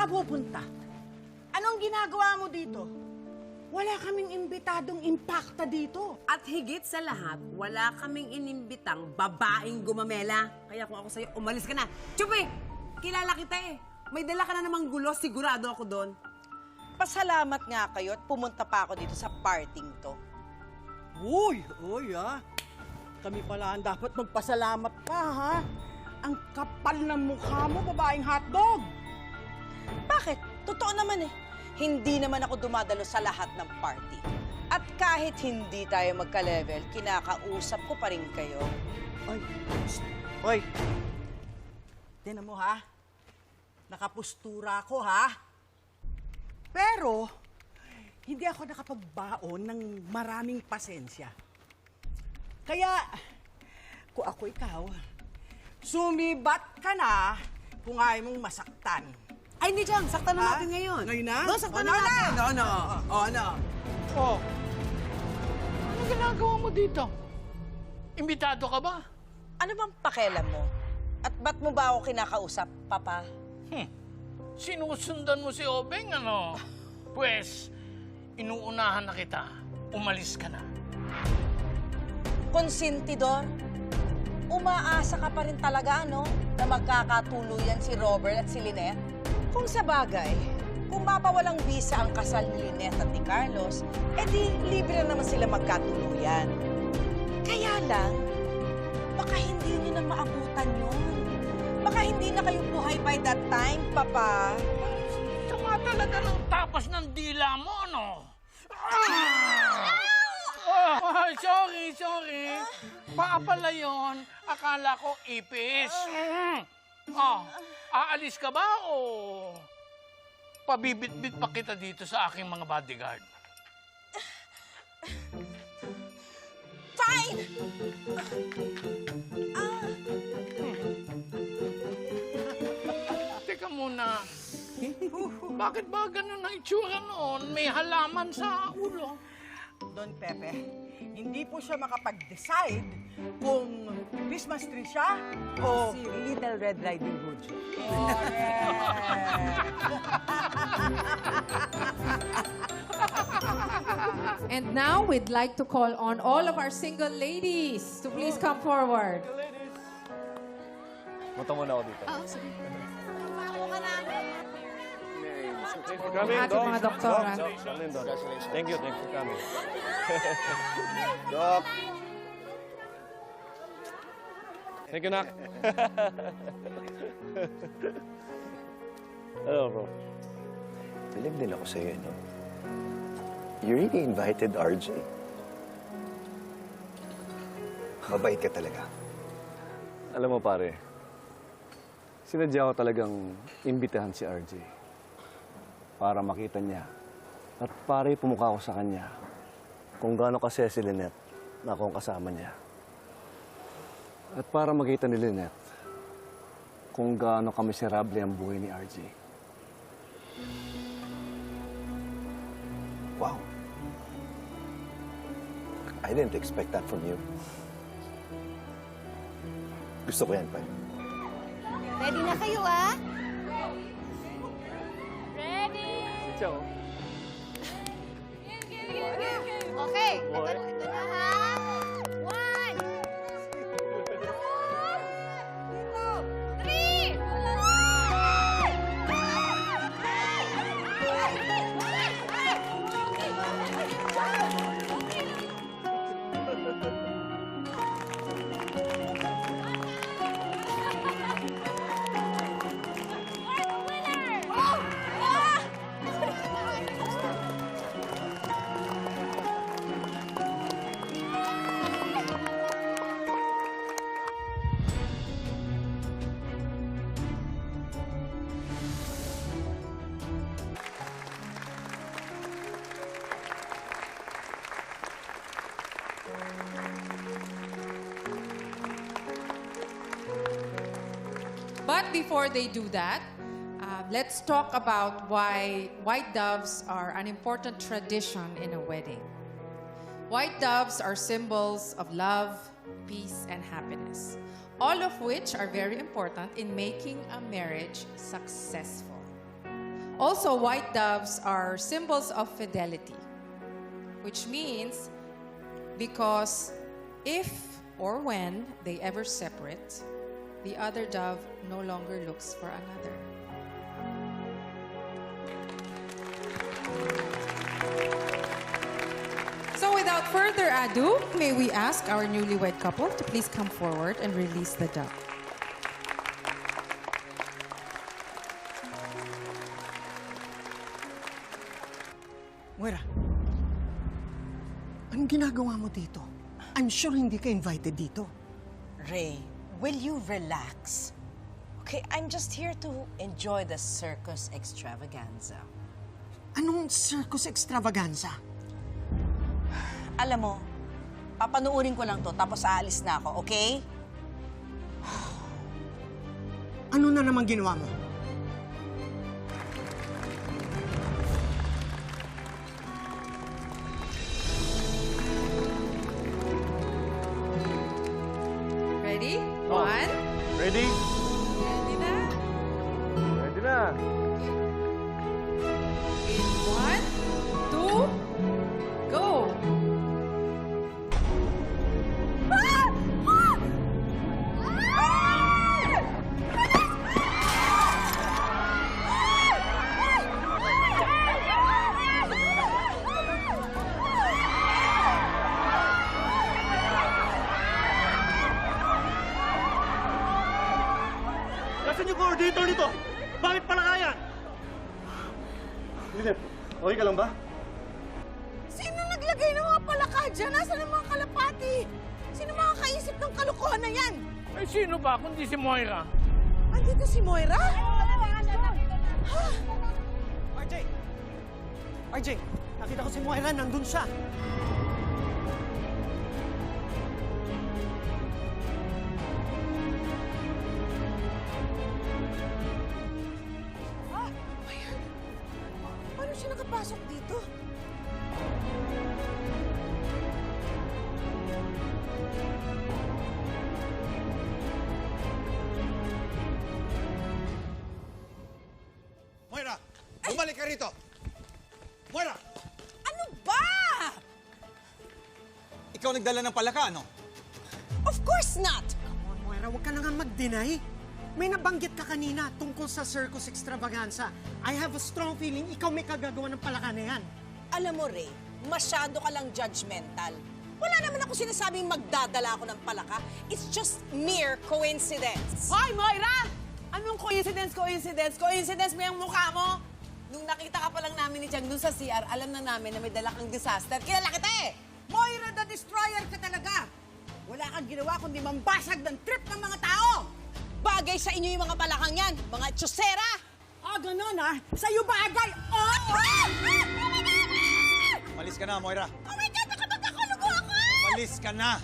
pupunta? Anong ginagawa mo dito? Wala kaming imbitadong impacta dito. At higit sa lahat, wala kaming inimbitang babaeng gumamela. Kaya kung ako sa'yo, umalis ka na. Chupi! Kilala kita eh. May dala ka na namang gulo, sigurado ako doon. Pasalamat nga kayo at pumunta pa ako dito sa parting to. Uy, kami pala ang dapat magpasalamat pa, ha? Ang kapal ng mukha mo, babaeng hotdog. Bakit? Totoo naman eh. Hindi naman ako dumadalo sa lahat ng party. At kahit hindi tayo magka-level, kinakausap ko pa rin kayo. Ay, Hoy, tinan mo, ha? Nakapustura ako, ha? Pero, hindi ako nakapagbaon ng maraming pasensya. Kaya, kung ako ikaw, sumibat ka na kung ayaw mong masaktan. Ay, hindi dyan. Saktan na natin ngayon. Ngayon na? No, saktan na natin. Ano? Oh, ano ginagawa mo dito? Imbitado ka ba? Ano bang pakialam mo? At ba't mo ba ako kinakausap, Papa? Sinusundan mo si Obeng, ano? Pwes, inuunahan na kita. Umalis ka na. Konsentidor, umaasa ka pa rin talaga, ano? Na magkakatuluyan si Robert at si Lynette? Kung sa bagay, kung mapawalang visa ang kasal ni Lynette at ni Carlos, edi libre na naman sila magkatuluyan. Kaya lang, baka hindi nyo na maabutan yun. Baka hindi na kayo buhay by that time, Papa. Sama talaga ng tapas ng dila mo, ano? Oh, sorry. Paa pala yun. Akala ko ipis. Aalis ka ba o pabibit-bit pa kita dito sa aking mga bodyguard? Fine! Teka muna. Bakit ba ganun ang itsura noon? May halaman sa ulo. Don Pepe, hindi po siya makapag-decide kung Christmas tree siya o... Si Little Red Riding Hood. And now, we'd like to call on all of our single ladies to please come forward. Punta muna ako dito. Thanks for coming, Ating mga doktora. Thank you for coming. Doc! Thank you, Nak. Hello, bro. Bilib din ako sa'yo, no? You really invited RJ. Mabait ka talaga. Alam mo, pare, sinadya ko talagang imbitahan si RJ para makita niya at para pumukha ko sa kanya kung gaano kasaya si Lynette na akong kasama niya. At para makita ni Lynette kung gaano kamiserable ang buhay ni RJ. Wow. I didn't expect that from you. Gusto ko yan, Pai. Ready na kayo, ah? Ciao. Okay, ito na, ha? 1, 2, 3! But before they do that, let's talk about why white doves are an important tradition in a wedding. White doves are symbols of love, peace, and happiness, all of which are very important in making a marriage successful. Also, white doves are symbols of fidelity, which means because if or when they ever separate, the other dove no longer looks for another. So without further ado, may we ask our newlywed couple to please come forward and release the dove. Moira, anong ginagawa mo dito? I'm sure hindi ka invited dito. Ray, will you relax? Okay, I'm just here to enjoy the circus extravaganza. Anong circus extravaganza? Alam mo, papanuurin ko lang to tapos aalis na ako, okay? Ano na naman ginawa mo? Ready? Oh. One. Ready? Ready na? Ready na. In one, two, go. Nasaan yung coordinator nito? Bakit palakayan? Lynette, okay ka lang ba? Sino naglagay ng mga palaka dyan? Nasaan ang mga kalapati? Sino makakaisip ng kalokohan na yan? Ay, sino ba kundi si Moira? Andito si Moira? RJ! RJ, nakita ko si Moira, nandun siya. Paano siya nakapasok dito? Moira! Bumalik ka rito! Moira! Ano ba? Ikaw nagdala ng palaka, no? Of course not! Come on, Moira, huwag ka na nga mag-deny. May nabanggit ka kanina tungkol sa circus extravaganza. I have a strong feeling ikaw may kagagawa ng palaka na yan. Alam mo, Ray, masyado ka lang judgmental. Wala naman ako sinasabing magdadala ako ng palaka. It's just mere coincidence. Hoy, Moira! Anong coincidence? Coincidence mo yung mukha mo? Nung nakita ka pa lang namin ni Chang dun sa CR, alam na namin na may dala kang disaster. Kilala kita eh! Moira the Destroyer ka talaga! Wala kang ginawa kundi mambasag ng trip ng mga tao! Bagay sa inyo yung mga palakang yan, mga tsusera! Ah, ganun ah! Sa'yo bagay! Oh! Malis ka na, Moira. Oh my God, baka magkakulubo ako! Malis ka na!